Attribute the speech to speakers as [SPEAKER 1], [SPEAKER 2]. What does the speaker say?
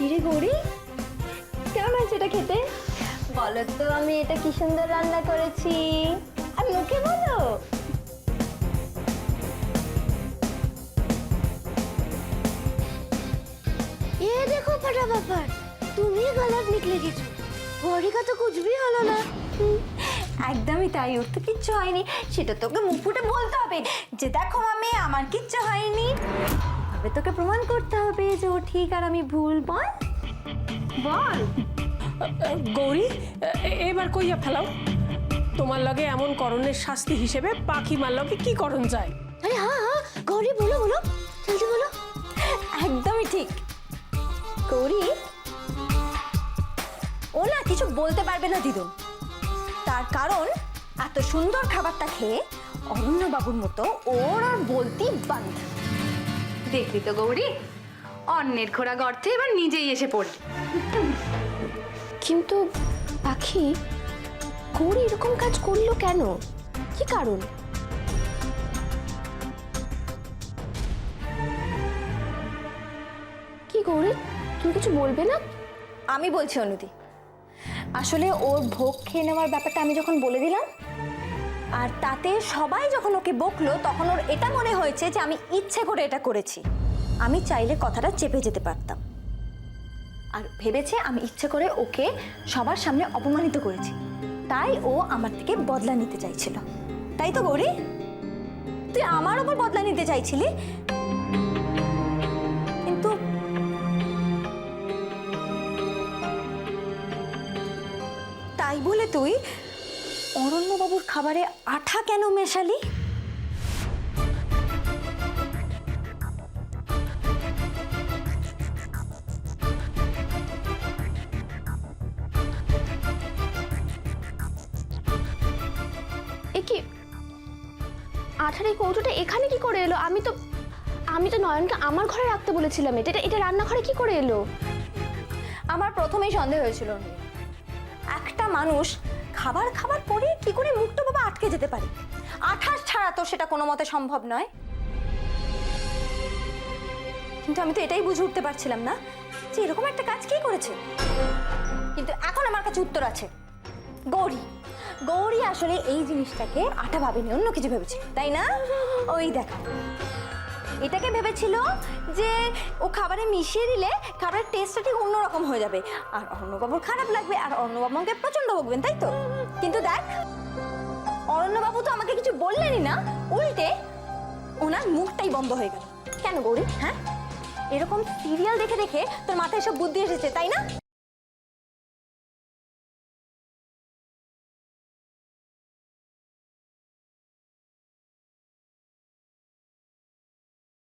[SPEAKER 1] কিরে গৌরী, কেমন আছে এটা খেতে? বলো তো আমি এটা কি সুন্দর রান্না করেছি, আর মুখে বলো।
[SPEAKER 2] ये देखो फटाफट, तुम ही गलत निकले কিছু। গৌরী का तो कुछ भी হলো না।
[SPEAKER 1] একদমই তাই, ওর তো কিচ্ছু হয়নি। সেটা তোকে মুখ ফুটে বলতে হবে যে দেখো মামি আমার কিচ্ছু হয়নি। তবে তোকে প্রমাণ করতে হবে যে ও ঠিক আর আমি ভুল। বল বল।
[SPEAKER 3] গৌরী, এবার কইয়া ফেলাও, তোমার লগে এমন করণের শাস্তি হিসেবে পাখি মার লগে কি করণ যায়?
[SPEAKER 2] আরে হ্যাঁ হ্যাঁ, গৌরী বলো বলো, জলদি বলো।
[SPEAKER 1] একদমই ঠিক গৌরী, ও না কিছু বলতে পারবে না দিদুন, তার কারণ এত সুন্দর খাবারটা খেয়ে অরণ্যবাবুর মতো ওর আর বলতেই বান্ধ।
[SPEAKER 4] দেখলি তো গৌরী, অন্যের ঘোড়া গর্তে এবার নিজেই এসে পড়লি।
[SPEAKER 2] কিন্তু পাখি, গৌরী এরকম কাজ করলো কেন? কি কারণ? কি গৌরী, তুমি কিছু বলবে না?
[SPEAKER 1] আমি বলছি অনুদি, আসলে ওর ভোগ খেয়ে নেওয়ার ব্যাপারটা আমি যখন বলে দিলাম, আর তাতে সবাই যখন ওকে বকলো, তখন ওর এটা মনে হয়েছে যে আমি ইচ্ছে করে এটা করেছি। আমি চাইলে কথাটা চেপে যেতে পারতাম, আর ভেবেছে আমি ইচ্ছে করে ওকে সবার সামনে অপমানিত করেছি, তাই ও আমার থেকে বদলা নিতে চাইছিল। তাই তো গৌরী, তুই আমার ওপর বদলা নিতে চাইছিলি, কিন্তু তাই বলে তুই অরণ্যবাবুর খাবারে আঠা কেন মেশালি?
[SPEAKER 2] এ কি, আঠার এই কৌটোটা এখানে কি করে এলো? আমি তো নয়নকে আমার ঘরে রাখতে বলেছিলাম। এটা এটা রান্নাঘরে কি করে এলো?
[SPEAKER 1] আমার প্রথমেই সন্দেহ হয়েছিল, একটা মানুষ খাবার খাবার পরে কি করে মুখটা বাবা আটকে যেতে পারে? আঠাশ ছাড়া তো সেটা কোনো মতে সম্ভব নয়। কিন্তু আমি তো এটাই বুঝে উঠতে পারছিলাম না যে এরকম একটা কাজ কে করেছে। কিন্তু এখন আমার কাছে উত্তর আছে। গৌরী, গৌরী আসলে এই জিনিসটাকে আঠা ভাবেনি, অন্য কিছু ভেবেছে, তাই না? ওই দেখো, এটাকে ভেবেছিল যে ও খাবারে মিশিয়ে দিলে খাবারের টেস্টটা ঠিক অন্যরকম হয়ে যাবে, আর অরণ্যবাবুর খারাপ লাগবে, আর অরণ্যবাবু আমাকে প্রচন্ড বকবেন, তাই তো? কিন্তু দেখ, অরণ্যবাবু তো আমাকে কিছু বললেনই না, উল্টে ওনার মুখটাই বন্ধ হয়ে গেল। কেন গৌরী? হ্যাঁ, এরকম সিরিয়াল দেখে দেখে তোর মাথায় সব বুদ্ধি এসেছে, তাই না?